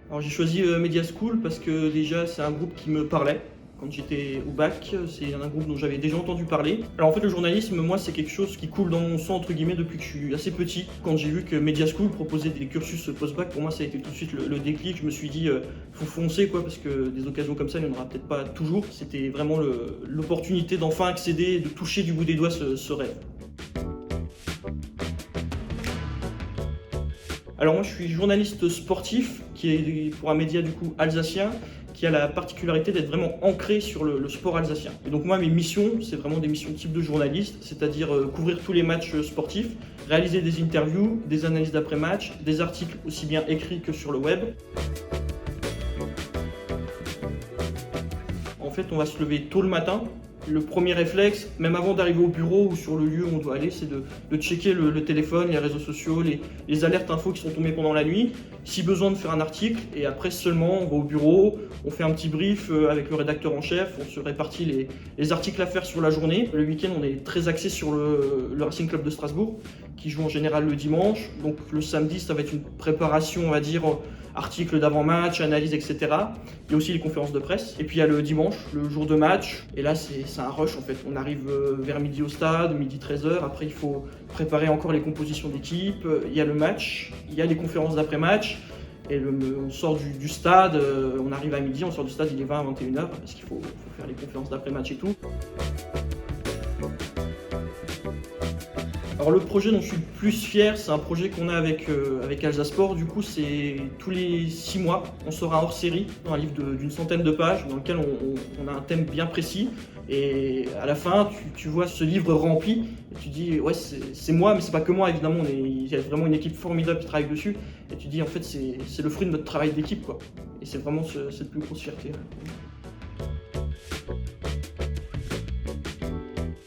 Alors j'ai choisi Media School parce que déjà c'est un groupe qui me parlait quand j'étais au bac, c'est un groupe dont j'avais déjà entendu parler. Alors en fait le journalisme, moi c'est quelque chose qui coule dans mon sang entre guillemets depuis que je suis assez petit. Quand j'ai vu que Media School proposait des cursus post-bac, pour moi ça a été tout de suite le déclic. Je me suis dit faut foncer quoi, parce que des occasions comme ça il n'y en aura peut-être pas toujours. C'était vraiment l'opportunité d'enfin accéder et de toucher du bout des doigts ce rêve. Alors moi je suis journaliste sportif, qui est pour un média du coup alsacien, qui a la particularité d'être vraiment ancré sur le sport alsacien. Et donc moi mes missions, c'est vraiment des missions type de journaliste, c'est-à-dire couvrir tous les matchs sportifs, réaliser des interviews, des analyses d'après-match, des articles aussi bien écrits que sur le web. En fait on va se lever tôt le matin. Le premier réflexe, même avant d'arriver au bureau ou sur le lieu où on doit aller, c'est de checker le téléphone, les réseaux sociaux, les alertes infos qui sont tombées pendant la nuit, si besoin de faire un article, et après seulement on va au bureau, on fait un petit brief avec le rédacteur en chef, on se répartit les articles à faire sur la journée. Le week-end on est très axé sur le Racing Club de Strasbourg, qui joue en général le dimanche, donc le samedi ça va être une préparation on va dire articles d'avant-match, analyse, etc. Il y a aussi les conférences de presse. Et puis il y a le dimanche, le jour de match. Et là, c'est un rush en fait. On arrive vers midi au stade, midi 13h. Après, il faut préparer encore les compositions d'équipe. Il y a le match, il y a les conférences d'après-match. Et on sort du stade, on arrive à midi, on sort du stade, il est 20 à 21h, parce qu'il faut faire les conférences d'après-match et tout. Alors le projet dont je suis le plus fier, c'est un projet qu'on a avec Alsasport. Du coup, c'est tous les 6 mois, on sort un hors-série, un livre d'une centaine de pages, dans lequel on a un thème bien précis. Et à la fin, tu vois ce livre rempli, et tu dis, ouais, c'est moi, mais c'est pas que moi, évidemment. Il y a vraiment une équipe formidable qui travaille dessus. Et tu dis, en fait, c'est le fruit de notre travail d'équipe, quoi. Et c'est vraiment cette plus grosse fierté.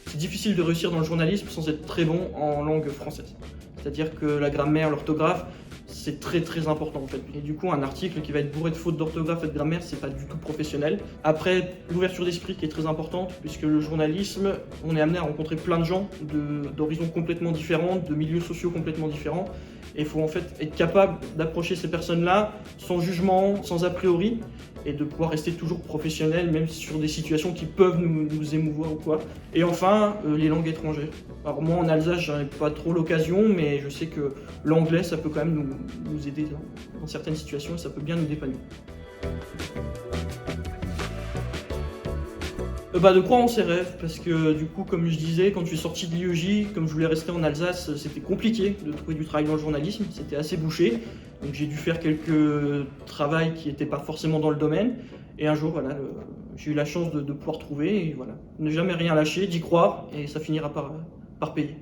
C'est difficile de réussir dans le journalisme sans être très bon en langue française. C'est-à-dire que la grammaire, l'orthographe, c'est très important en fait. Et du coup, un article qui va être bourré de fautes d'orthographe et de grammaire, c'est pas du tout professionnel. Après, l'ouverture d'esprit qui est très importante, puisque le journalisme, on est amené à rencontrer plein de gens d'horizons complètement différents, de milieux sociaux complètement différents. Et il faut en fait être capable d'approcher ces personnes-là sans jugement, sans a priori, et de pouvoir rester toujours professionnel, même sur des situations qui peuvent nous émouvoir ou quoi. Et enfin, les langues étrangères. Alors moi en Alsace, j'en ai pas trop l'occasion, mais je sais que l'anglais, ça peut quand même nous aider dans certaines situations et ça peut bien nous dépanner. De croire en ses rêves, parce que du coup, comme je disais, quand je suis sorti de l'IEJ, comme je voulais rester en Alsace, c'était compliqué de trouver du travail dans le journalisme, c'était assez bouché. Donc j'ai dû faire quelques travails qui n'étaient pas forcément dans le domaine. Et un jour, voilà, j'ai eu la chance de pouvoir trouver, et voilà. Ne jamais rien lâcher, d'y croire, et ça finira par payer.